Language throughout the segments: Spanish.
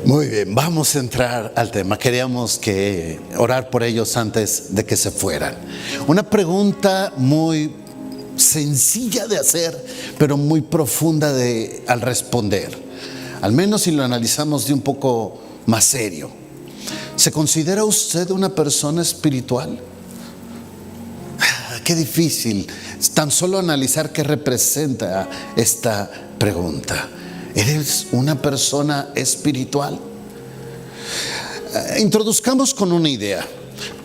Muy bien, vamos a entrar al tema. Queríamos orar por ellos antes de que se fueran. Una pregunta muy sencilla de hacer, pero muy profunda al responder. Al menos si lo analizamos de un poco más serio. ¿Se considera usted una persona espiritual? Qué difícil tan solo analizar qué representa esta pregunta. ¿Eres una persona espiritual? Introduzcamos con una idea.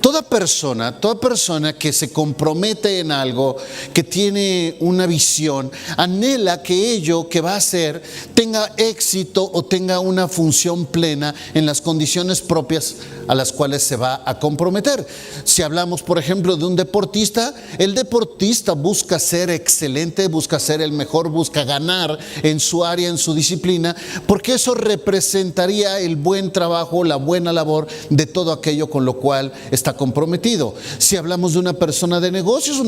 Toda persona que se compromete en algo, que tiene una visión, anhela que ello que va a hacer tenga éxito o tenga una función plena en las condiciones propias a las cuales se va a comprometer. Si hablamos, por ejemplo, de un deportista, el deportista busca ser excelente, busca ser el mejor, busca ganar en su área, en su disciplina, porque eso representaría el buen trabajo, la buena labor de todo aquello con lo cual está comprometido. Si hablamos de una persona de negocios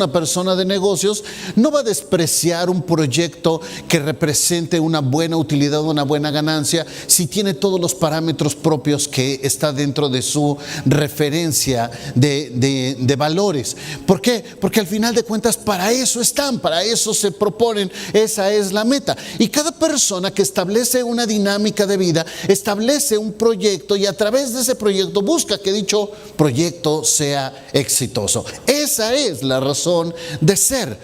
no va a despreciar un proyecto que represente una buena utilidad, una buena ganancia, si tiene todos los parámetros propios que está dentro de su referencia de valores. ¿Por qué? Porque al final de cuentas para eso están, para eso se proponen, esa es la meta. Y cada persona que establece una dinámica de vida, establece un proyecto y a través de ese proyecto busca que dicho proyecto sea exitoso. Esa es la razón de ser.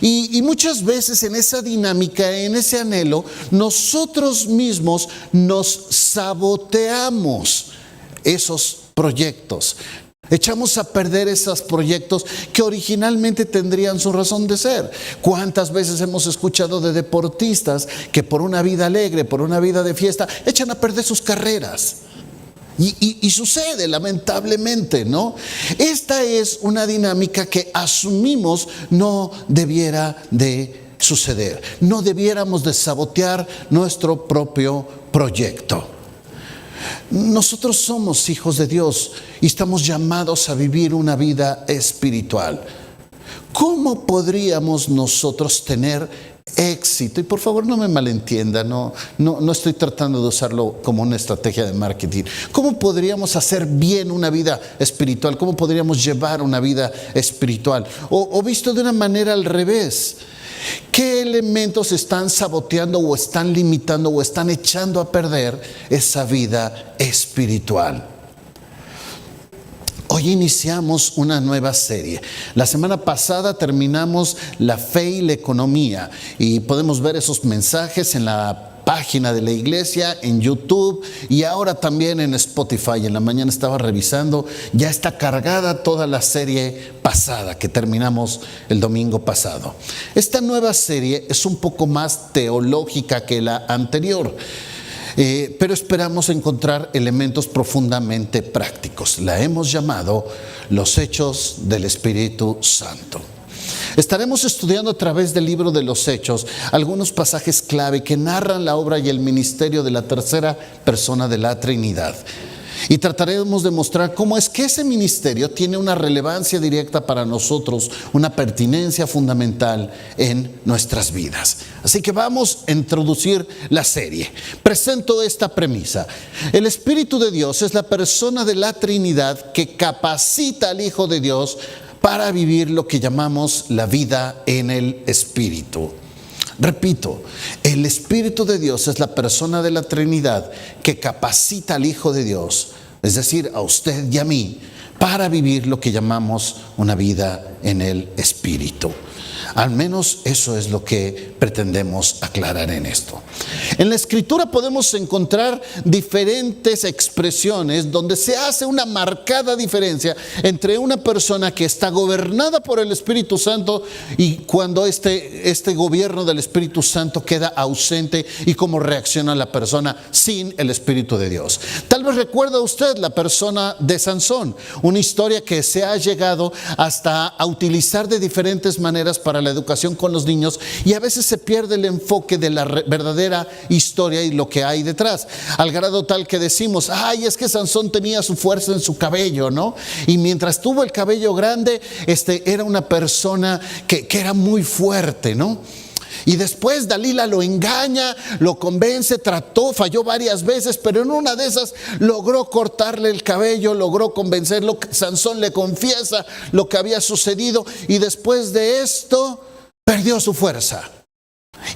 Y muchas veces en esa dinámica, en ese anhelo, nosotros mismos nos saboteamos esos proyectos. Echamos a perder esos proyectos que originalmente tendrían su razón de ser. ¿Cuántas veces hemos escuchado de deportistas que por una vida alegre, por una vida de fiesta, echan a perder sus carreras? Y sucede lamentablemente, ¿no? Esta es una dinámica que asumimos no debiera de suceder. No debiéramos de sabotear nuestro propio proyecto. Nosotros somos hijos de Dios y estamos llamados a vivir una vida espiritual. ¿Cómo podríamos nosotros tener éxito? Y por favor no me malentienda, no estoy tratando de usarlo como una estrategia de marketing. ¿Cómo podríamos hacer bien una vida espiritual? ¿Cómo podríamos llevar una vida espiritual? O visto de una manera al revés, ¿qué elementos están saboteando o están limitando o están echando a perder esa vida espiritual? Hoy iniciamos una nueva serie. La semana pasada terminamos la fe y la economía y podemos ver esos mensajes en la página de la iglesia, en YouTube y ahora también en Spotify. En la mañana estaba revisando, ya está cargada toda la serie pasada que terminamos el domingo pasado. Esta nueva serie es un poco más teológica que la anterior. Pero esperamos encontrar elementos profundamente prácticos. La hemos llamado Los Hechos del Espíritu Santo. Estaremos estudiando a través del libro de los Hechos algunos pasajes clave que narran la obra y el ministerio de la tercera persona de la Trinidad. Y trataremos de mostrar cómo es que ese ministerio tiene una relevancia directa para nosotros, una pertinencia fundamental en nuestras vidas. Así que vamos a introducir la serie. Presento esta premisa. El Espíritu de Dios es la persona de la Trinidad que capacita al Hijo de Dios para vivir lo que llamamos la vida en el Espíritu. Repito, el Espíritu de Dios es la persona de la Trinidad que capacita al Hijo de Dios, es decir, a usted y a mí, para vivir lo que llamamos una vida en el Espíritu. Al menos eso es lo que pretendemos aclarar en esto. En la Escritura podemos encontrar diferentes expresiones donde se hace una marcada diferencia entre una persona que está gobernada por el Espíritu Santo y cuando este gobierno del Espíritu Santo queda ausente y cómo reacciona la persona sin el Espíritu de Dios. Tal vez recuerda usted la persona de Sansón, una historia que se ha llegado hasta a utilizar de diferentes maneras para la educación con los niños y a veces se pierde el enfoque de la verdadera historia y lo que hay detrás, al grado tal que decimos, ay, es que Sansón tenía su fuerza en su cabello, ¿no? Y mientras tuvo el cabello grande, era una persona que era muy fuerte, ¿no? Y después Dalila lo engaña, lo convence, trató, falló varias veces, pero en una de esas logró cortarle el cabello, logró convencerlo. Sansón le confiesa lo que había sucedido y después de esto perdió su fuerza.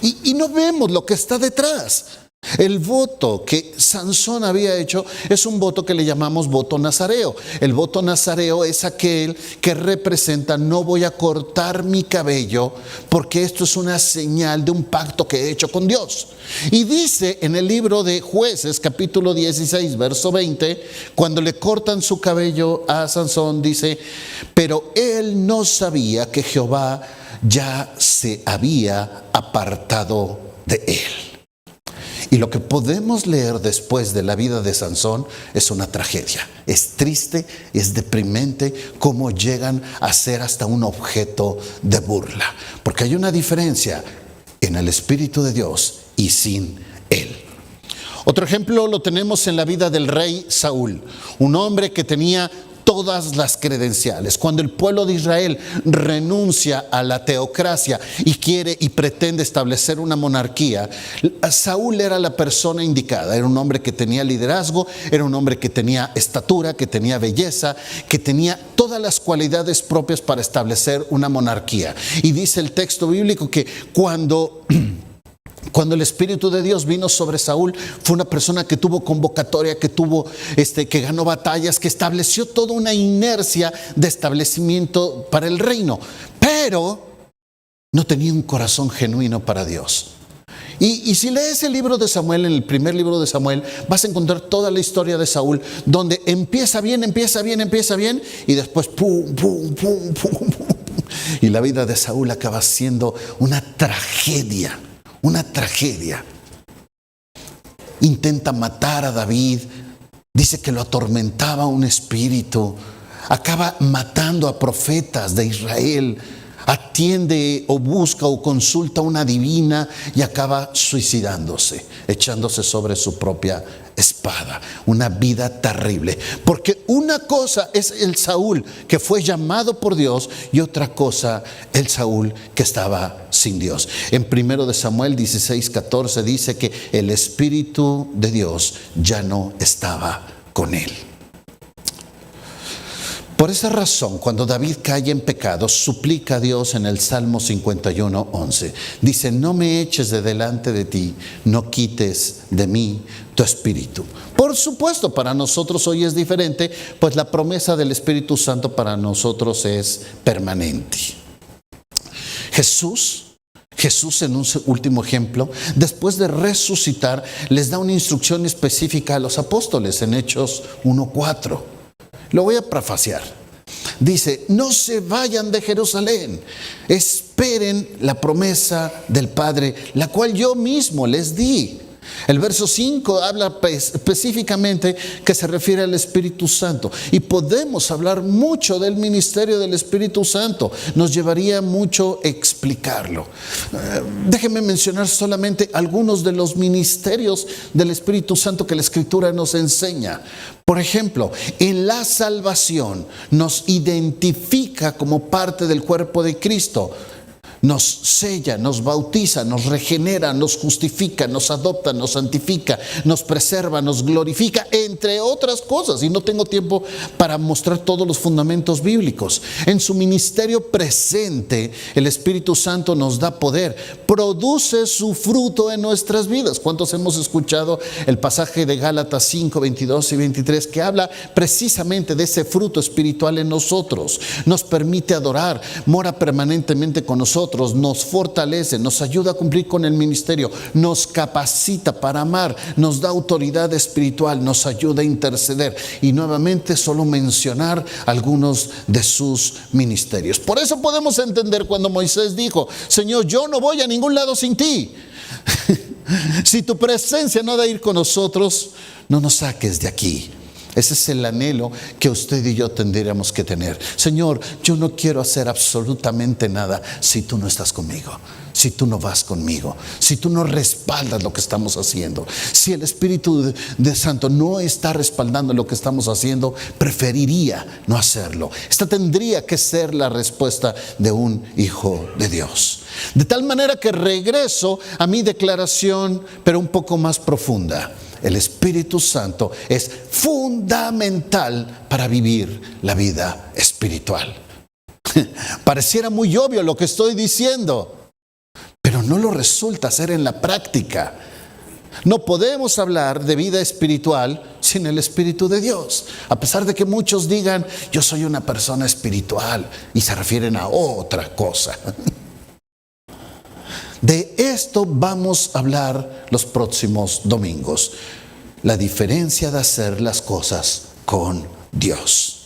Y no vemos lo que está detrás. El voto que Sansón había hecho es un voto que le llamamos voto nazareo. El voto nazareo es aquel que representa: no voy a cortar mi cabello porque esto es una señal de un pacto que he hecho con Dios. Y dice en el libro de Jueces, capítulo 16, verso 20, cuando le cortan su cabello a Sansón, dice: pero él no sabía que Jehová ya se había apartado de él. Y lo que podemos leer después de la vida de Sansón es una tragedia. Es triste, es deprimente cómo llegan a ser hasta un objeto de burla. Porque hay una diferencia en el Espíritu de Dios y sin él. Otro ejemplo lo tenemos en la vida del rey Saúl, un hombre que tenía todas las credenciales. Cuando el pueblo de Israel renuncia a la teocracia y quiere y pretende establecer una monarquía, Saúl era la persona indicada. Era un hombre que tenía liderazgo, era un hombre que tenía estatura, que tenía belleza, que tenía todas las cualidades propias para establecer una monarquía. Y dice el texto bíblico que cuando el Espíritu de Dios vino sobre Saúl, fue una persona que tuvo convocatoria, que ganó batallas, que estableció toda una inercia de establecimiento para el reino, pero no tenía un corazón genuino para Dios. Y si lees el libro de Samuel, en el primer libro de Samuel, vas a encontrar toda la historia de Saúl, donde empieza bien, y después pum, pum, pum, pum, pum. Y la vida de Saúl acaba siendo una tragedia. Una tragedia. Intenta matar a David. Dice que lo atormentaba un espíritu. Acaba matando a profetas de Israel. Atiende o busca o consulta a una divina y acaba suicidándose, echándose sobre su propia espada. Una vida terrible. Porque una cosa es el Saúl que fue llamado por Dios y otra cosa el Saúl que estaba sin Dios. En 1 Samuel 16:14 dice que el Espíritu de Dios ya no estaba con él. Por esa razón, cuando David cae en pecado, suplica a Dios en el Salmo 51:11. Dice: no me eches de delante de ti, no quites de mí tu espíritu. Por supuesto, para nosotros hoy es diferente, pues la promesa del Espíritu Santo para nosotros es permanente. Jesús en un último ejemplo, después de resucitar, les da una instrucción específica a los apóstoles en Hechos 1:4. Lo voy a prefaciar. Dice: no se vayan de Jerusalén, esperen la promesa del Padre, la cual yo mismo les di. El verso 5 habla específicamente que se refiere al Espíritu Santo. Y podemos hablar mucho del ministerio del Espíritu Santo. Nos llevaría mucho explicarlo. Déjenme mencionar solamente algunos de los ministerios del Espíritu Santo que la Escritura nos enseña. Por ejemplo, en la salvación nos identifica como parte del cuerpo de Cristo. Nos sella, nos bautiza, nos regenera, nos justifica, nos adopta, nos santifica, nos preserva, nos glorifica, entre otras cosas. Y no tengo tiempo para mostrar todos los fundamentos bíblicos. En su ministerio presente, el Espíritu Santo nos da poder, produce su fruto en nuestras vidas. ¿Cuántos hemos escuchado el pasaje de Gálatas 5, 22 y 23 que habla precisamente de ese fruto espiritual en nosotros? Nos permite adorar, mora permanentemente con nosotros, nos fortalece, nos ayuda a cumplir con el ministerio, nos capacita para amar, nos da autoridad espiritual, nos ayuda a interceder. Y nuevamente solo mencionar algunos de sus ministerios. Por eso podemos entender cuando Moisés dijo: Señor, yo no voy a ningún lado sin ti. Si tu presencia no ha de ir con nosotros, no nos saques de aquí. Ese es el anhelo que usted y yo tendríamos que tener. Señor, yo no quiero hacer absolutamente nada si tú no estás conmigo, si tú no vas conmigo, si tú no respaldas lo que estamos haciendo. Si el Espíritu de Santo no está respaldando lo que estamos haciendo, preferiría no hacerlo. Esta tendría que ser la respuesta de un hijo de Dios. De tal manera que regreso a mi declaración, pero un poco más profunda. El Espíritu Santo es fundamental para vivir la vida espiritual. Pareciera muy obvio lo que estoy diciendo, pero no lo resulta ser en la práctica. No podemos hablar de vida espiritual sin el Espíritu de Dios. A pesar de que muchos digan, yo soy una persona espiritual, y se refieren a otra cosa. De esto vamos a hablar los próximos domingos. La diferencia de hacer las cosas con Dios.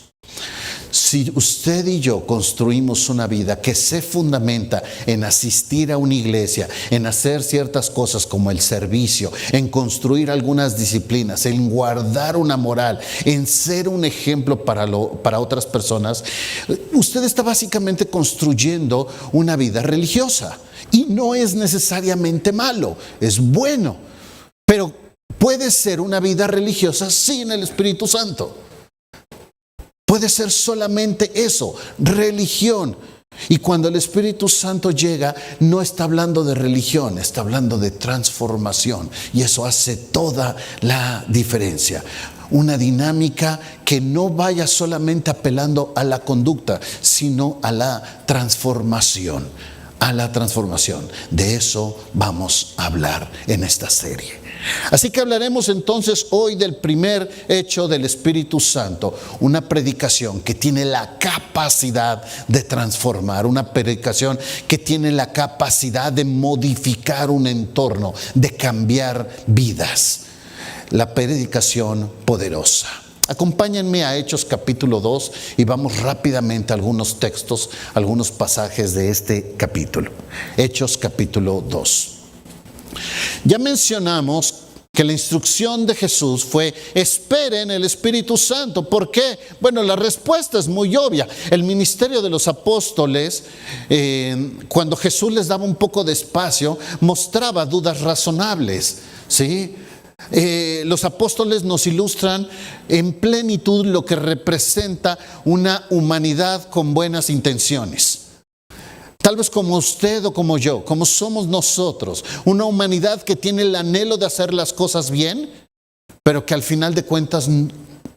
Si usted y yo construimos una vida que se fundamenta en asistir a una iglesia, en hacer ciertas cosas como el servicio, en construir algunas disciplinas, en guardar una moral, en ser un ejemplo para otras personas, usted está básicamente construyendo una vida religiosa. Y no es necesariamente malo, es bueno. Pero puede ser una vida religiosa sin el Espíritu Santo. Puede ser solamente eso, religión. Y cuando el Espíritu Santo llega, no está hablando de religión, está hablando de transformación. Y eso hace toda la diferencia. Una dinámica que no vaya solamente apelando a la conducta, sino a la transformación. A la transformación. De eso vamos a hablar en esta serie. Así que hablaremos entonces hoy del primer hecho del Espíritu Santo, una predicación que tiene la capacidad de transformar, una predicación que tiene la capacidad de modificar un entorno, de cambiar vidas. La predicación poderosa. Acompáñenme a Hechos capítulo 2 y vamos rápidamente a algunos textos, algunos pasajes de este capítulo. Hechos capítulo 2. Ya mencionamos que la instrucción de Jesús fue: esperen el Espíritu Santo. ¿Por qué? Bueno, la respuesta es muy obvia. El ministerio de los apóstoles, cuando Jesús les daba un poco de espacio, mostraba dudas razonables, ¿sí? Los apóstoles nos ilustran en plenitud lo que representa una humanidad con buenas intenciones. Tal vez como usted o como yo, como somos nosotros, una humanidad que tiene el anhelo de hacer las cosas bien, pero que al final de cuentas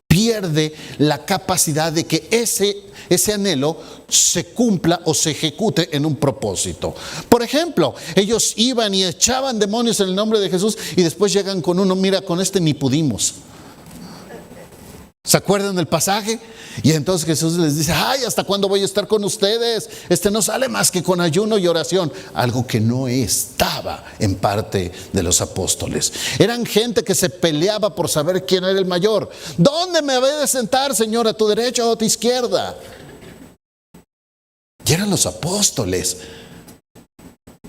pierde la capacidad de que ese anhelo se cumpla o se ejecute en un propósito. Por ejemplo, ellos iban y echaban demonios en el nombre de Jesús y después llegan con uno: mira, con este ni pudimos. ¿Se acuerdan del pasaje? Y entonces Jesús les dice: ay, ¿hasta cuándo voy a estar con ustedes? No sale más que con ayuno y oración. Algo que no estaba en parte de los apóstoles. Eran gente que se peleaba por saber quién era el mayor. ¿Dónde me voy a sentar, Señor? ¿A tu derecha o a tu izquierda? Y eran los apóstoles.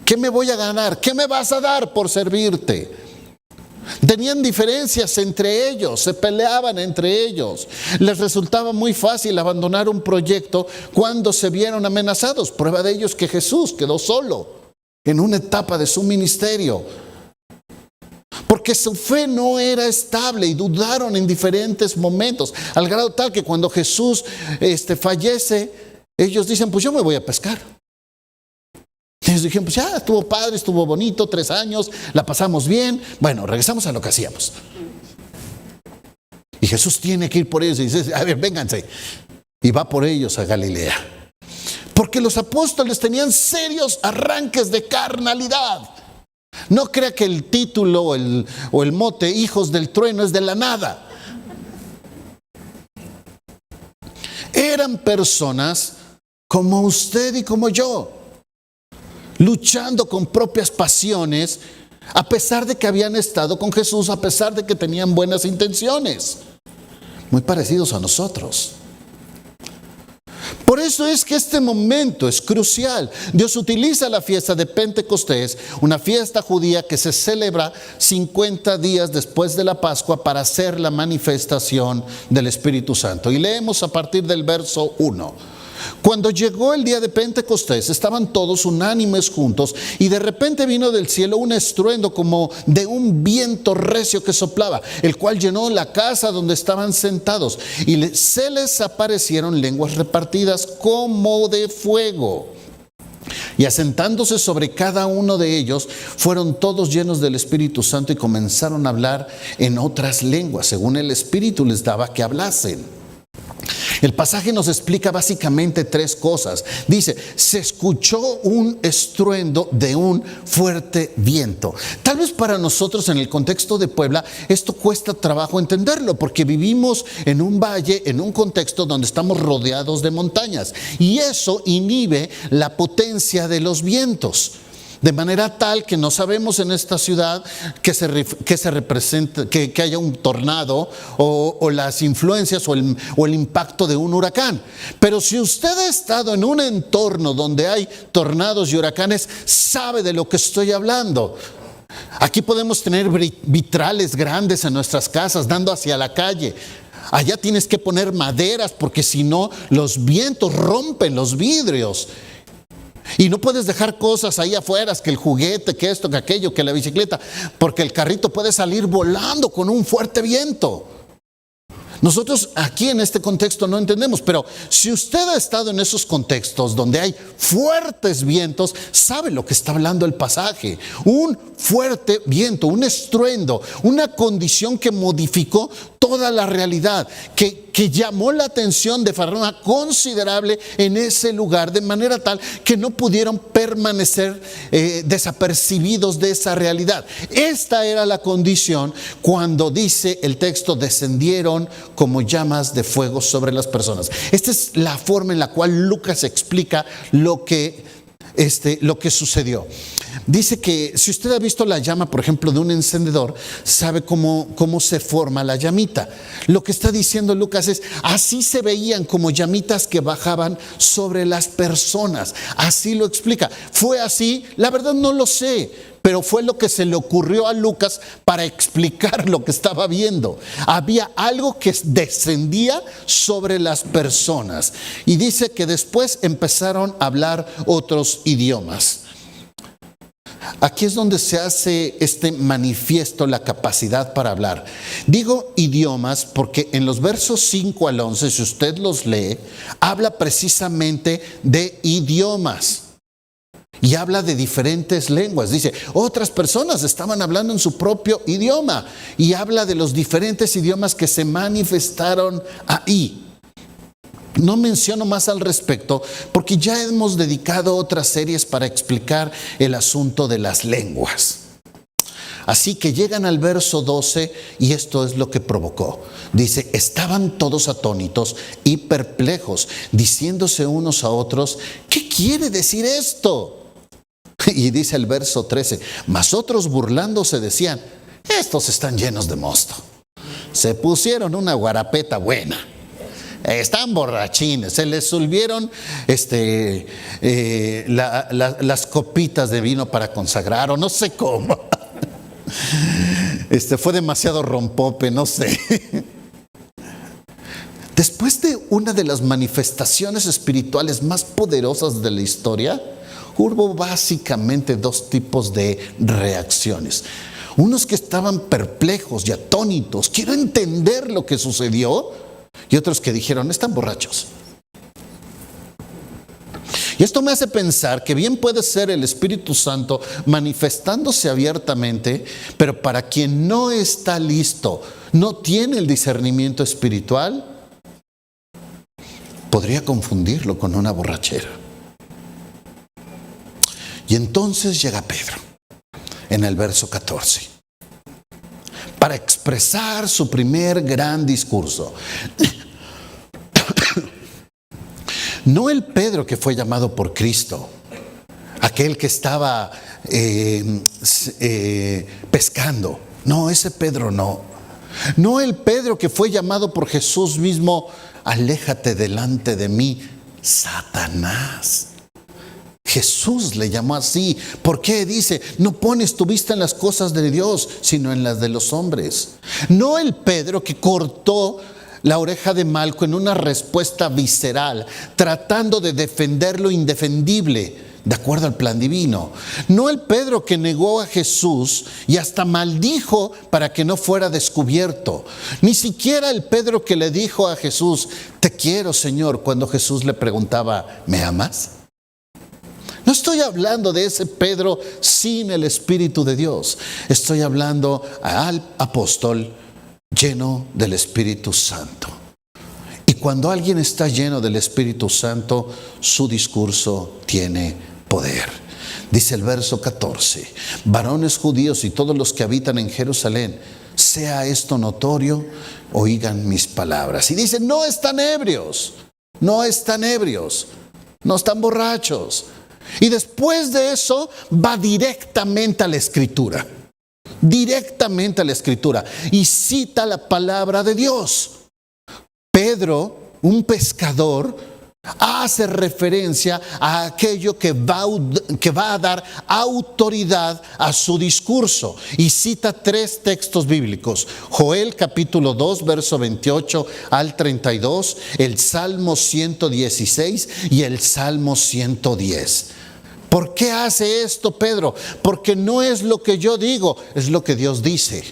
¿Qué me voy a ganar? ¿Qué me vas a dar por servirte? Tenían diferencias entre ellos, se peleaban entre ellos. Les resultaba muy fácil abandonar un proyecto cuando se vieron amenazados. Prueba de ello es que Jesús quedó solo en una etapa de su ministerio, porque su fe no era estable y dudaron en diferentes momentos, al grado tal que cuando Jesús fallece, ellos dicen: pues yo me voy a pescar. Ellos dijeron: pues ya, estuvo padre, estuvo bonito, 3 años, la pasamos bien. Bueno, regresamos a lo que hacíamos. Y Jesús tiene que ir por ellos y dice: a ver, vénganse. Y va por ellos a Galilea. Porque los apóstoles tenían serios arranques de carnalidad. No crea que el título o el mote hijos del trueno es de la nada. Eran personas como usted y como yo, luchando con propias pasiones, a pesar de que habían estado con Jesús, a pesar de que tenían buenas intenciones. Muy parecidos a nosotros. Por eso es que este momento es crucial. Dios utiliza la fiesta de Pentecostés, una fiesta judía que se celebra 50 días después de la Pascua, para hacer la manifestación del Espíritu Santo. Y leemos a partir del verso 1. Cuando llegó el día de Pentecostés, estaban todos unánimes juntos, y de repente vino del cielo un estruendo como de un viento recio que soplaba, el cual llenó la casa donde estaban sentados, y se les aparecieron lenguas repartidas como de fuego. Y asentándose sobre cada uno de ellos, fueron todos llenos del Espíritu Santo y comenzaron a hablar en otras lenguas, según el Espíritu les daba que hablasen. El pasaje nos explica básicamente tres cosas. Dice, se escuchó un estruendo de un fuerte viento. Tal vez para nosotros en el contexto de Puebla esto cuesta trabajo entenderlo, porque vivimos en un valle, en un contexto donde estamos rodeados de montañas, y eso inhibe la potencia de los vientos. De manera tal que no sabemos en esta ciudad que se representa, que haya un tornado o las influencias o el impacto de un huracán. Pero si usted ha estado en un entorno donde hay tornados y huracanes, sabe de lo que estoy hablando. Aquí podemos tener vitrales grandes en nuestras casas dando hacia la calle. Allá tienes que poner maderas, porque si no, los vientos rompen los vidrios. Y no puedes dejar cosas ahí afuera, que el juguete, que esto, que aquello, que la bicicleta, porque el carrito puede salir volando con un fuerte viento. Nosotros aquí en este contexto no entendemos, pero si usted ha estado en esos contextos donde hay fuertes vientos, sabe lo que está hablando el pasaje. Un fuerte viento, un estruendo, una condición que modificó toda la realidad, que llamó la atención de forma considerable en ese lugar, de manera tal que no pudieron permanecer desapercibidos de esa realidad. Esta era la condición cuando dice el texto, descendieron como llamas de fuego sobre las personas. Esta es la forma en la cual Lucas explica lo que sucedió. Dice que si usted ha visto la llama, por ejemplo, de un encendedor, sabe cómo se forma la llamita. Lo que está diciendo Lucas es, así se veían como llamitas que bajaban sobre las personas. Así lo explica. ¿Fue así? La verdad no lo sé, pero fue lo que se le ocurrió a Lucas para explicar lo que estaba viendo. Había algo que descendía sobre las personas. Y dice que después empezaron a hablar otros idiomas. Aquí es donde se hace manifiesto la capacidad para hablar. Digo idiomas porque en los versos 5 al 11, si usted los lee, habla precisamente de idiomas. Y habla de diferentes lenguas. Dice, otras personas estaban hablando en su propio idioma. Y habla de los diferentes idiomas que se manifestaron ahí. No menciono más al respecto porque ya hemos dedicado otras series para explicar el asunto de las lenguas. Así que llegan al verso 12 y esto es lo que provocó. Dice, estaban todos atónitos y perplejos, diciéndose unos a otros, ¿qué quiere decir esto? Y dice el verso 13, mas otros burlándose decían, estos están llenos de mosto. Se pusieron una guarapeta buena. Están borrachines, se les subieron las copitas de vino para consagrar, o no sé cómo. Fue demasiado rompope, no sé. Después de una de las manifestaciones espirituales más poderosas de la historia, hubo básicamente dos tipos de reacciones. Unos que estaban perplejos y atónitos, quiero entender lo que sucedió. Y otros que dijeron, están borrachos. Y esto me hace pensar que bien puede ser el Espíritu Santo manifestándose abiertamente, pero para quien no está listo, no tiene el discernimiento espiritual, podría confundirlo con una borrachera. Y entonces llega Pedro en el verso 14. Para expresar su primer gran discurso. No el Pedro que fue llamado por Cristo, aquel que estaba pescando. No, ese Pedro no. No el Pedro que fue llamado por Jesús mismo, aléjate delante de mí, Satanás. Jesús le llamó así. ¿Por qué? Dice, no pones tu vista en las cosas de Dios, sino en las de los hombres. No el Pedro que cortó la oreja de Malco en una respuesta visceral, tratando de defender lo indefendible, de acuerdo al plan divino. No el Pedro que negó a Jesús y hasta maldijo para que no fuera descubierto. Ni siquiera el Pedro que le dijo a Jesús, te quiero, Señor, cuando Jesús le preguntaba, ¿me amas? No estoy hablando de ese Pedro sin el Espíritu de Dios. Estoy hablando al apóstol lleno del Espíritu Santo. Y cuando alguien está lleno del Espíritu Santo, su discurso tiene poder. Dice el verso 14, varones judíos y todos los que habitan en Jerusalén, sea esto notorio, oigan mis palabras. Y dice, no están ebrios, no están ebrios, no están borrachos. Y después de eso va directamente a la Escritura. Directamente a la Escritura. Y cita la palabra de Dios. Pedro, un pescador, hace referencia a aquello que va a dar autoridad a su discurso. Y cita 3 textos bíblicos. Joel capítulo 2, verso 28 al 32, el Salmo 116 y el Salmo 110. ¿Por qué hace esto Pedro? Porque no es lo que yo digo, es lo que Dios dice.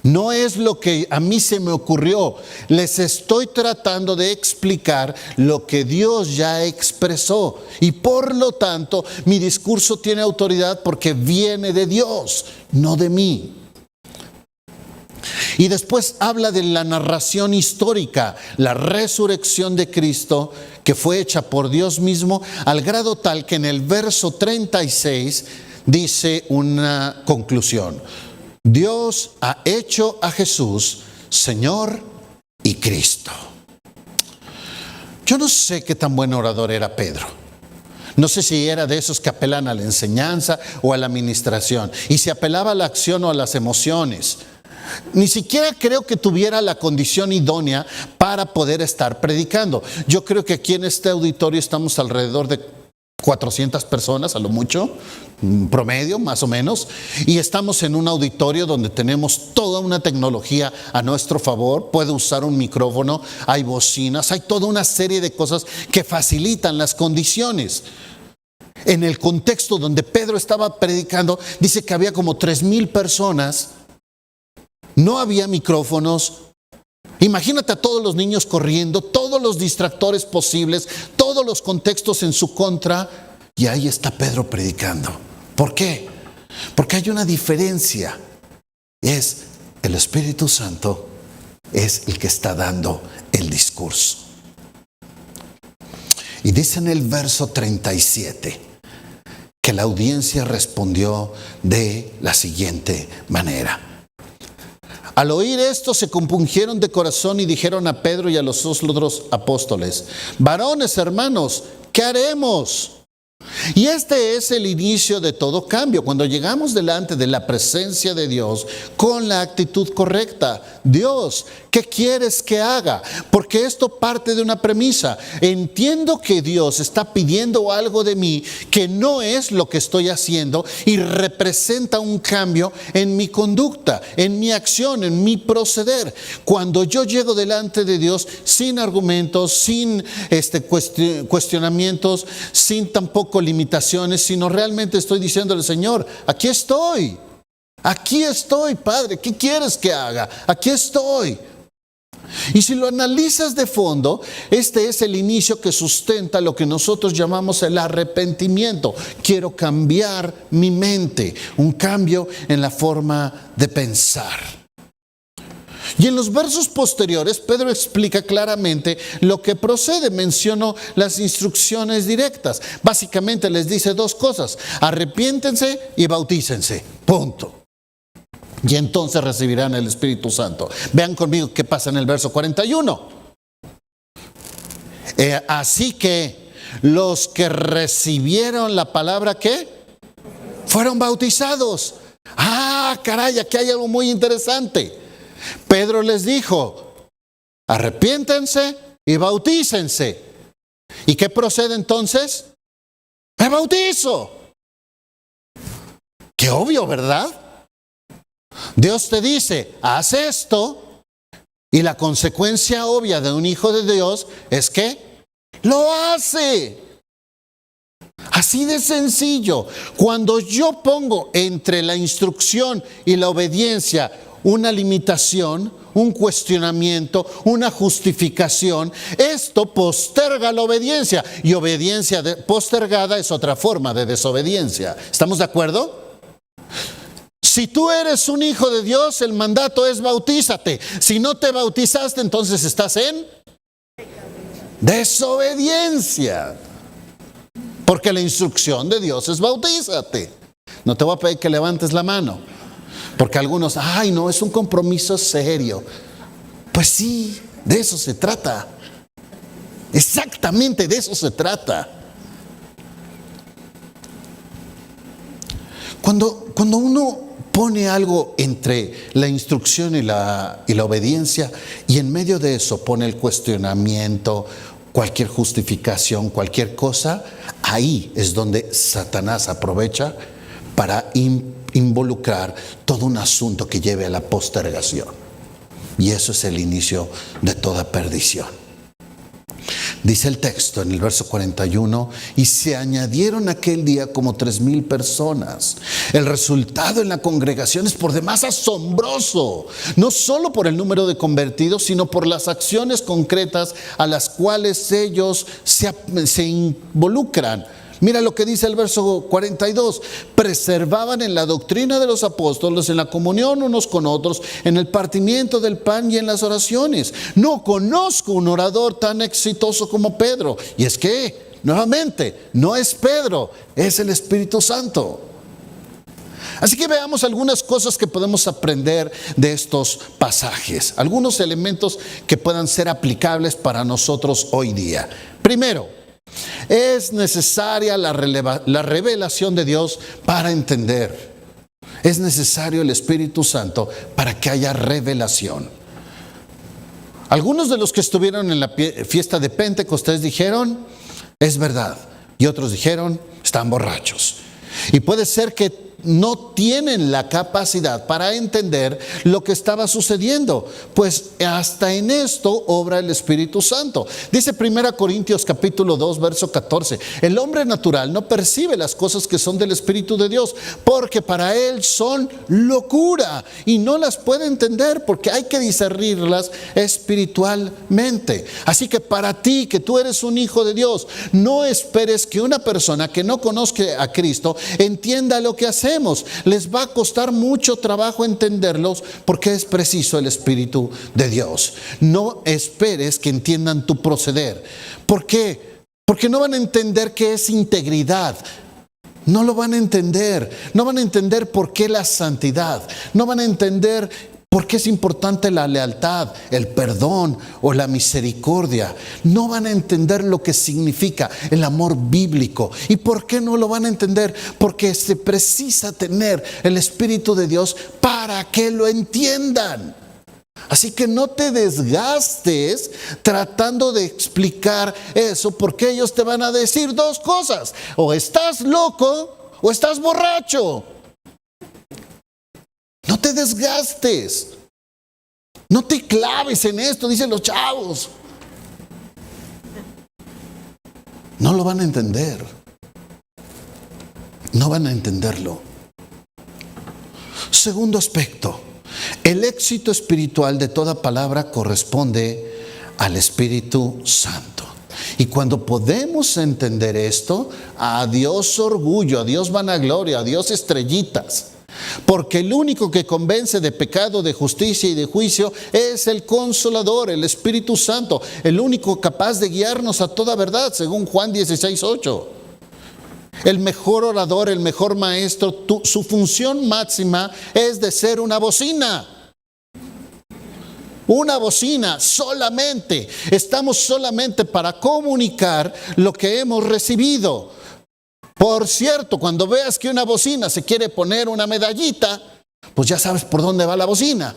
No es lo que a mí se me ocurrió. Les estoy tratando de explicar lo que Dios ya expresó. Y por lo tanto, mi discurso tiene autoridad porque viene de Dios, no de mí. Y después habla de la narración histórica, la resurrección de Cristo, que fue hecha por Dios mismo, al grado tal que en el verso 36 dice una conclusión. Dios ha hecho a Jesús Señor y Cristo. Yo no sé qué tan buen orador era Pedro. No sé si era de esos que apelan a la enseñanza o a la administración. Y si apelaba a la acción o a las emociones. Ni siquiera creo que tuviera la condición idónea para poder estar predicando. Yo creo que aquí en este auditorio estamos alrededor de 400 personas, a lo mucho, promedio más o menos, y estamos en un auditorio donde tenemos toda una tecnología a nuestro favor. Puede usar un micrófono, hay bocinas, hay toda una serie de cosas que facilitan las condiciones. En el contexto donde Pedro estaba predicando, dice que había como 3,000 personas. No había micrófonos. Imagínate a todos los niños corriendo, todos los distractores posibles, todos los contextos en su contra. Y ahí está Pedro predicando. ¿Por qué? Porque hay una diferencia. Es el Espíritu Santo, es el que está dando el discurso. Y dice en el verso 37 que la audiencia respondió de la siguiente manera. Al oír esto se compungieron de corazón y dijeron a Pedro y a los otros apóstoles, varones hermanos, ¿qué haremos? Y este es el inicio de todo cambio, cuando llegamos delante de la presencia de Dios con la actitud correcta. Dios, ¿qué quieres que haga? Porque esto parte de una premisa. Entiendo que Dios está pidiendo algo de mí que no es lo que estoy haciendo y representa un cambio en mi conducta, en mi acción, en mi proceder. Cuando yo llego delante de Dios sin argumentos, sin cuestionamientos, sin tampoco limitaciones, sino realmente estoy diciéndole, Señor, aquí estoy, Padre, ¿qué quieres que haga? Aquí estoy. Y si lo analizas de fondo, este es el inicio que sustenta lo que nosotros llamamos el arrepentimiento. Quiero cambiar mi mente, un cambio en la forma de pensar. Y en los versos posteriores, Pedro explica claramente lo que procede. Mencionó las instrucciones directas. Básicamente les dice 2 cosas: arrepiéntense y bautícense. Punto. Y entonces recibirán el Espíritu Santo. Vean conmigo qué pasa en el verso 41. Así que los que recibieron la palabra, ¿qué? Fueron bautizados. Ah, caray, aquí hay algo muy interesante. Pedro les dijo, arrepiéntense y bautícense. ¿Y qué procede entonces? Me bautizo. Qué obvio, ¿verdad? Dios te dice, haz esto, y la consecuencia obvia de un hijo de Dios es que lo hace. Así de sencillo. Cuando yo pongo entre la instrucción y la obediencia una limitación, un cuestionamiento, una justificación, esto posterga la obediencia. Y obediencia postergada es otra forma de desobediencia. ¿Estamos de acuerdo? Si tú eres un hijo de Dios, el mandato es bautízate. Si no te bautizaste, entonces estás en desobediencia. Porque la instrucción de Dios es bautízate. No te voy a pedir que levantes la mano. Porque algunos, ay no, es un compromiso serio. Pues sí, de eso se trata. Exactamente de eso se trata. Cuando uno pone algo entre la instrucción y la obediencia, y en medio de eso pone el cuestionamiento, cualquier justificación, cualquier cosa, ahí es donde Satanás aprovecha para involucrar todo un asunto que lleve a la postergación. Y eso es el inicio de toda perdición. Dice el texto en el verso 41, y se añadieron aquel día como 3,000 personas. El resultado en la congregación es por demás asombroso, no solo por el número de convertidos, sino por las acciones concretas a las cuales ellos se involucran. Mira lo que dice el verso 42. Preservaban en la doctrina de los apóstoles, en la comunión unos con otros, en el partimiento del pan y en las oraciones. No conozco un orador tan exitoso como Pedro. Y es que, nuevamente, no es Pedro, es el Espíritu Santo. Así que veamos algunas cosas que podemos aprender de estos pasajes. Algunos elementos que puedan ser aplicables para nosotros hoy día. Primero, es necesaria la revelación de Dios para entender. Es necesario el Espíritu Santo para que haya revelación. Algunos de los que estuvieron en la fiesta de Pentecostés dijeron, es verdad. Y otros dijeron, están borrachos. Y puede ser que no tienen la capacidad para entender lo que estaba sucediendo, pues hasta en esto obra el Espíritu Santo. Dice 1 Corintios capítulo 2 verso 14, el hombre natural no percibe las cosas que son del Espíritu de Dios, porque para él son locura y no las puede entender, porque hay que discernirlas espiritualmente. Así que para ti, que tú eres un hijo de Dios, no esperes que una persona que no conozca a Cristo entienda lo que hacemos. Les va a costar mucho trabajo entenderlos, porque es preciso el Espíritu de Dios. No esperes que entiendan tu proceder. ¿Por qué? Porque no van a entender qué es integridad. No lo van a entender. No van a entender por qué la santidad. No van a entender por qué es importante la lealtad, el perdón o la misericordia. No van a entender lo que significa el amor bíblico. ¿Y por qué no lo van a entender? Porque se precisa tener el Espíritu de Dios para que lo entiendan. Así que no te desgastes tratando de explicar eso, porque ellos te van a decir dos cosas: o estás loco o estás borracho. No te desgastes. No te claves en esto, dicen los chavos. No lo van a entender. No van a entenderlo. Segundo aspecto, el éxito espiritual de toda palabra corresponde al Espíritu Santo. Y cuando podemos entender esto, adiós orgullo, adiós vanagloria, adiós estrellitas. Porque el único que convence de pecado, de justicia y de juicio es el Consolador, el Espíritu Santo, el único capaz de guiarnos a toda verdad, según Juan 16:8. El mejor orador, el mejor maestro, su función máxima es de ser una bocina. Una bocina solamente. Estamos solamente para comunicar lo que hemos recibido. Por cierto, cuando veas que una bocina se quiere poner una medallita, pues ya sabes por dónde va la bocina.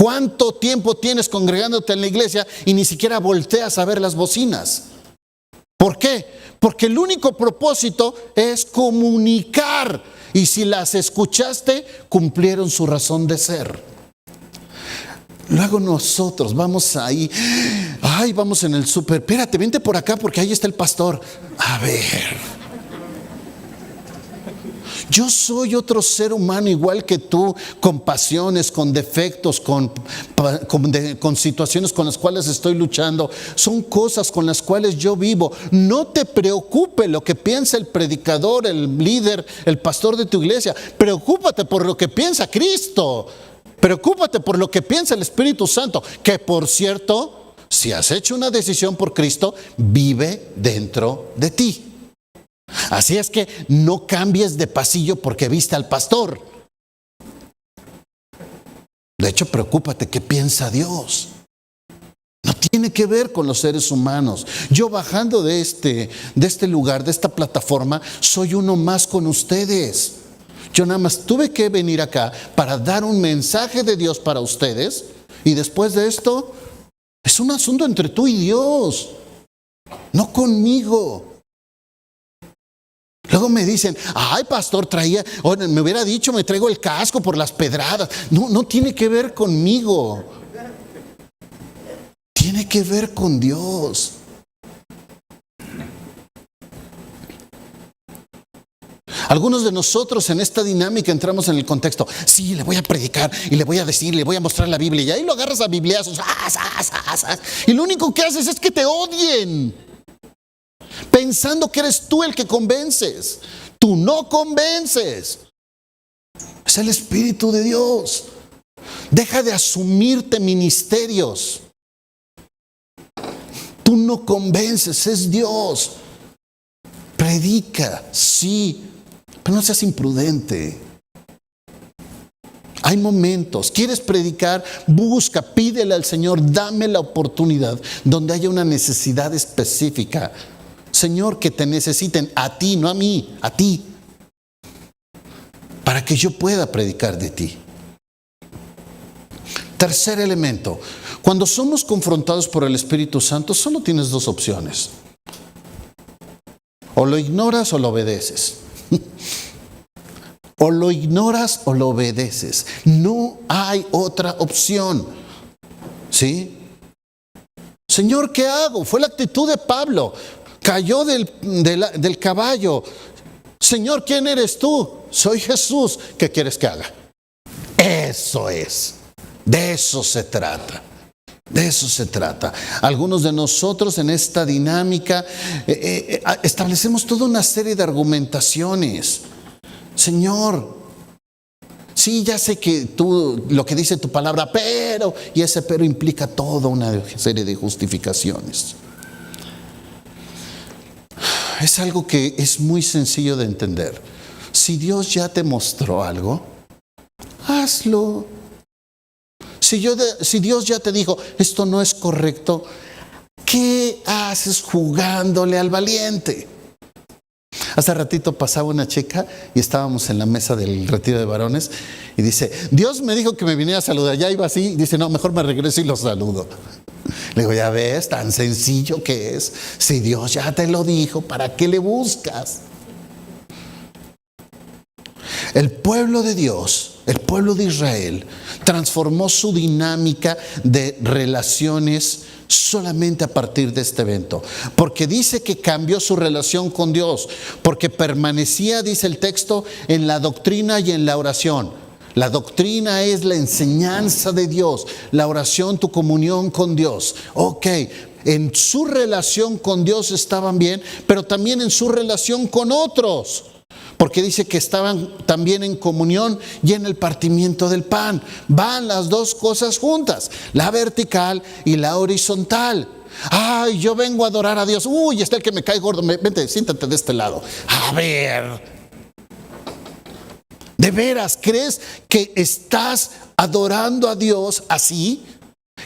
¿Cuánto tiempo tienes congregándote en la iglesia y ni siquiera volteas a ver las bocinas? ¿Por qué? Porque el único propósito es comunicar. Y si las escuchaste, cumplieron su razón de ser. Luego nosotros vamos ahí, vamos en el súper, espérate, vente por acá porque ahí está el pastor. A ver, yo soy otro ser humano igual que tú, con pasiones, con defectos, con situaciones con las cuales estoy luchando. Son cosas con las cuales yo vivo. No te preocupe lo que piensa el predicador, el líder, el pastor de tu iglesia. Preocúpate por lo que piensa Cristo. Preocúpate por lo que piensa el Espíritu Santo, que por cierto, si has hecho una decisión por Cristo, vive dentro de ti. Así es que no cambies de pasillo porque viste al pastor. De hecho, preocúpate qué piensa Dios. No tiene que ver con los seres humanos. Yo bajando de este lugar, de esta plataforma, soy uno más con ustedes. Yo nada más tuve que venir acá para dar un mensaje de Dios para ustedes. Y después de esto, es un asunto entre tú y Dios, no conmigo. Luego me dicen, ay pastor, me hubiera dicho, me traigo el casco por las pedradas. No tiene que ver conmigo. Tiene que ver con Dios. Algunos de nosotros en esta dinámica entramos en el contexto. Sí, le voy a predicar y le voy a decir, le voy a mostrar la Biblia. Y ahí lo agarras a bibliazos. Y lo único que haces es que te odien, pensando que eres tú el que convences. Tú no convences. Es el Espíritu de Dios. Deja de asumirte ministerios. Tú no convences, es Dios. Predica, sí, pero no seas imprudente. Hay momentos, quieres predicar, busca, pídele al Señor, dame la oportunidad donde haya una necesidad específica. Señor, que te necesiten a ti, no a mí, a ti, para que yo pueda predicar de ti. Tercer elemento, cuando somos confrontados por el Espíritu Santo, solo tienes dos opciones. O lo ignoras o lo obedeces. O lo ignoras o lo obedeces. No hay otra opción. ¿Sí? Señor, ¿qué hago? Fue la actitud de Pablo. Cayó del caballo. Señor, ¿quién eres tú? Soy Jesús. ¿Qué quieres que haga? Eso es. De eso se trata. De eso se trata. Algunos de nosotros en esta dinámica establecemos toda una serie de argumentaciones. Señor, sí, ya sé que tú, lo que dice tu palabra, pero, y ese pero implica toda una serie de justificaciones. Es algo que es muy sencillo de entender. Si Dios ya te mostró algo, hazlo. Si Dios ya te dijo, esto no es correcto, ¿qué haces jugándole al valiente? Hace ratito pasaba una chica y estábamos en la mesa del retiro de varones y dice, Dios me dijo que me viniera a saludar. Ya iba así, dice, no, mejor me regreso y lo saludo. Le digo, ya ves, tan sencillo que es. Si Dios ya te lo dijo, ¿para qué le buscas? El pueblo de Dios, el pueblo de Israel, transformó su dinámica de relaciones solamente a partir de este evento. Porque dice que cambió su relación con Dios, porque permanecía, dice el texto, en la doctrina y en la oración. La doctrina es la enseñanza de Dios, la oración, tu comunión con Dios. Ok, en su relación con Dios estaban bien, pero también en su relación con otros. Porque dice que estaban también en comunión y en el partimiento del pan. Van las dos cosas juntas, la vertical y la horizontal. Ay, yo vengo a adorar a Dios. Uy, está el que me cae gordo. Vente, siéntate de este lado. A ver. ¿De veras crees que estás adorando a Dios así?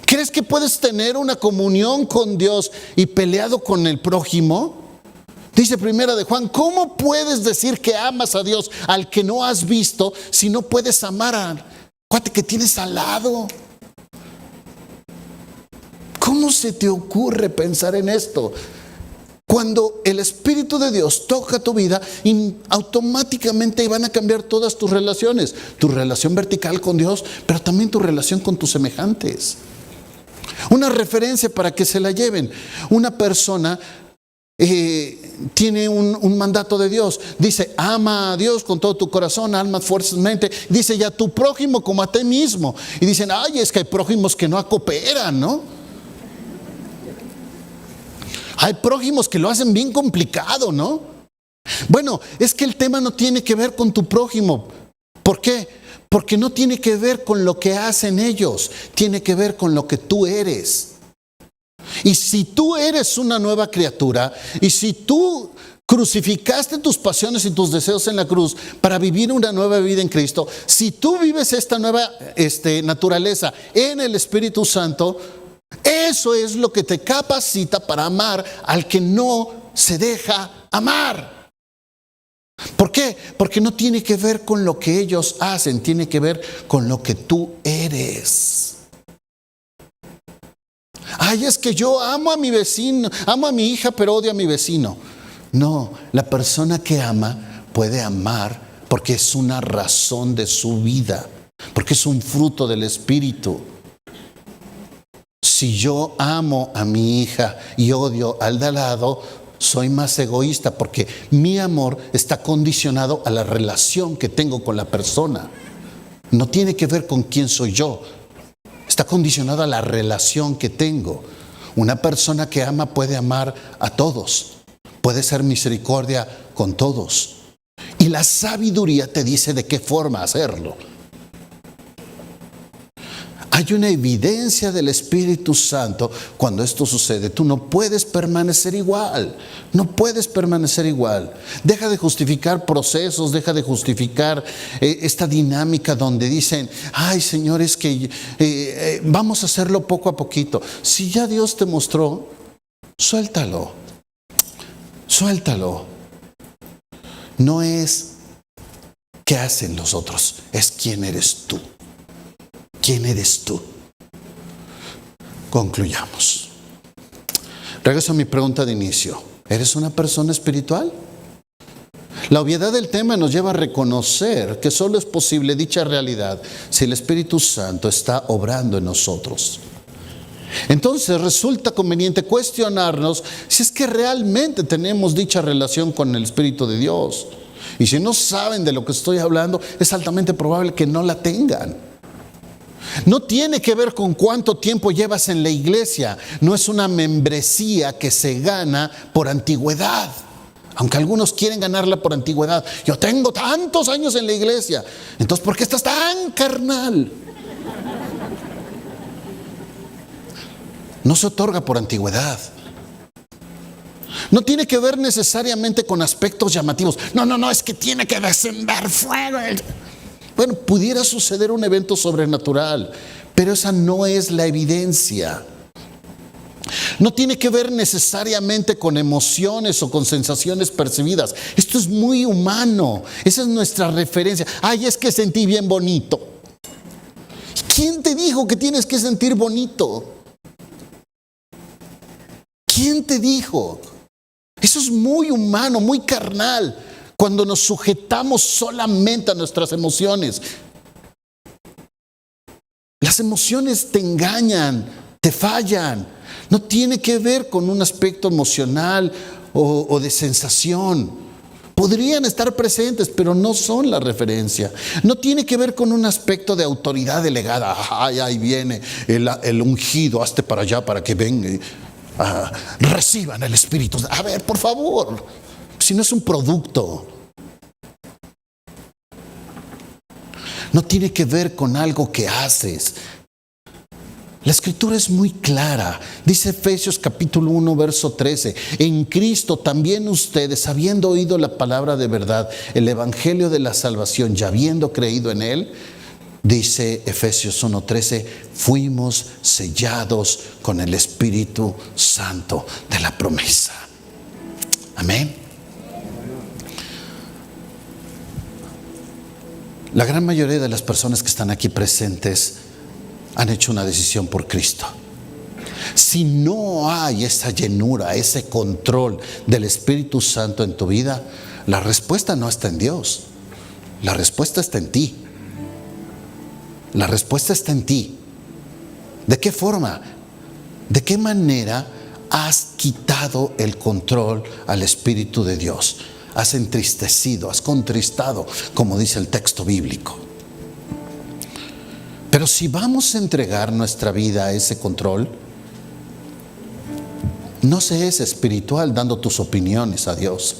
¿Crees que puedes tener una comunión con Dios y peleado con el prójimo? Dice Primera de Juan, ¿cómo puedes decir que amas a Dios al que no has visto si no puedes amar al cuate que tienes al lado? ¿Cómo se te ocurre pensar en esto? Cuando el Espíritu de Dios toca tu vida, automáticamente van a cambiar todas tus relaciones. Tu relación vertical con Dios, pero también tu relación con tus semejantes. Una referencia para que se la lleven. Una persona tiene un mandato de Dios. Dice, ama a Dios con todo tu corazón, alma, fuerzas, mente. Dice, y a tu prójimo como a ti mismo. Y dicen, ay, es que hay prójimos que no cooperan, ¿no? Hay prójimos que lo hacen bien complicado, ¿no? Bueno, es que el tema no tiene que ver con tu prójimo. ¿Por qué? Porque no tiene que ver con lo que hacen ellos. Tiene que ver con lo que tú eres. Y si tú eres una nueva criatura, y si tú crucificaste tus pasiones y tus deseos en la cruz para vivir una nueva vida en Cristo, si tú vives esta nueva naturaleza en el Espíritu Santo, eso es lo que te capacita para amar al que no se deja amar. ¿Por qué? Porque no tiene que ver con lo que ellos hacen, tiene que ver con lo que tú eres. Ay, es que yo amo a mi vecino, amo a mi hija, pero odio a mi vecino. No, la persona que ama puede amar porque es una razón de su vida, porque es un fruto del Espíritu. Si yo amo a mi hija y odio al de al lado, soy más egoísta porque mi amor está condicionado a la relación que tengo con la persona. No tiene que ver con quién soy yo. Está condicionado a la relación que tengo. Una persona que ama puede amar a todos. Puede ser misericordia con todos. Y la sabiduría te dice de qué forma hacerlo. Hay una evidencia del Espíritu Santo cuando esto sucede. Tú no puedes permanecer igual. No puedes permanecer igual. Deja de justificar procesos, deja de justificar esta dinámica donde dicen, ay, Señor, es que vamos a hacerlo poco a poquito. Si ya Dios te mostró, suéltalo. Suéltalo. No es qué hacen los otros, es quién eres tú. ¿Quién eres tú? Concluyamos. Regreso a mi pregunta de inicio. ¿Eres una persona espiritual? La obviedad del tema nos lleva a reconocer que solo es posible dicha realidad si el Espíritu Santo está obrando en nosotros. Entonces resulta conveniente cuestionarnos si es que realmente tenemos dicha relación con el Espíritu de Dios. Y si no saben de lo que estoy hablando, es altamente probable que no la tengan. No tiene que ver con cuánto tiempo llevas en la iglesia. No es una membresía que se gana por antigüedad. Aunque algunos quieren ganarla por antigüedad. Yo tengo tantos años en la iglesia. Entonces, ¿por qué estás tan carnal? No se otorga por antigüedad. No tiene que ver necesariamente con aspectos llamativos. No, es que tiene que descender fuego. Bueno, pudiera suceder un evento sobrenatural, pero esa no es la evidencia. No tiene que ver necesariamente con emociones o con sensaciones percibidas. Esto es muy humano. Esa es nuestra referencia. Ay, es que sentí bien bonito. ¿Quién te dijo que tienes que sentir bonito? ¿Quién te dijo? Eso es muy humano, muy carnal. Cuando nos sujetamos solamente a nuestras emociones. Las emociones te engañan, te fallan. No tiene que ver con un aspecto emocional o de sensación. Podrían estar presentes, pero no son la referencia. No tiene que ver con un aspecto de autoridad delegada. Ay, ahí viene el ungido, hazte para allá para que venga. Reciban el Espíritu. A ver, por favor. Si no es un producto. No tiene que ver con algo que haces. La Escritura es muy clara. Dice Efesios capítulo 1, verso 13. En Cristo también ustedes, habiendo oído la palabra de verdad, el evangelio de la salvación, y habiendo creído en él, dice Efesios 1:13, fuimos sellados con el Espíritu Santo de la promesa. Amén. La gran mayoría de las personas que están aquí presentes han hecho una decisión por Cristo. Si no hay esa llenura, ese control del Espíritu Santo en tu vida, la respuesta no está en Dios. La respuesta está en ti. La respuesta está en ti. ¿De qué forma? ¿De qué manera has quitado el control al Espíritu de Dios? Has entristecido, has contristado, como dice el texto bíblico. Pero si vamos a entregar nuestra vida a ese control, no se es espiritual dando tus opiniones a Dios.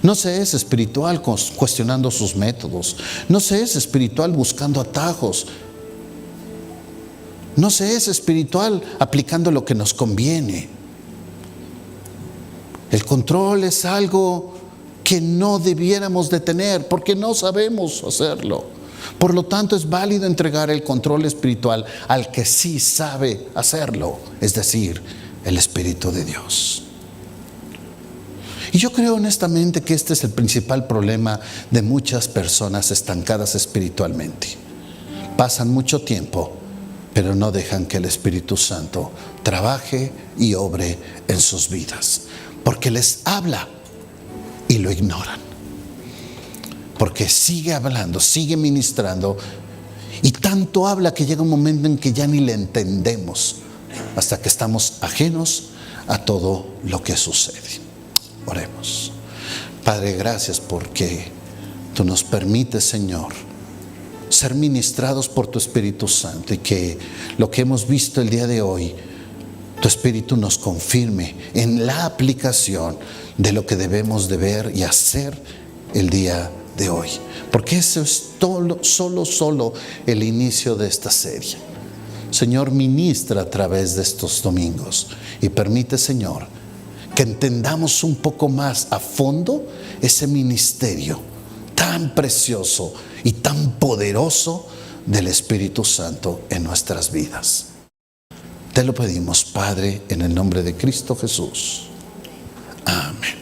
No se es espiritual cuestionando sus métodos. No se es espiritual buscando atajos. No se es espiritual aplicando lo que nos conviene. El control es algo que no debiéramos de tener porque no sabemos hacerlo. Por lo tanto, es válido entregar el control espiritual al que sí sabe hacerlo, es decir, el Espíritu de Dios. Y yo creo honestamente que este es el principal problema de muchas personas estancadas espiritualmente. Pasan mucho tiempo, pero no dejan que el Espíritu Santo trabaje y obre en sus vidas, porque les habla y lo ignoran. Porque sigue hablando, sigue ministrando, y tanto habla que llega un momento en que ya ni le entendemos, hasta que estamos ajenos a todo lo que sucede. Oremos. Padre, gracias porque tú nos permites, Señor, ser ministrados por tu Espíritu Santo, y que lo que hemos visto el día de hoy, tu Espíritu nos confirme en la aplicación de lo que debemos de ver y hacer el día de hoy. Porque eso es solo el inicio de esta serie. Señor, ministra a través de estos domingos y permite, Señor, que entendamos un poco más a fondo ese ministerio tan precioso y tan poderoso del Espíritu Santo en nuestras vidas. Te lo pedimos, Padre, en el nombre de Cristo Jesús. Amén.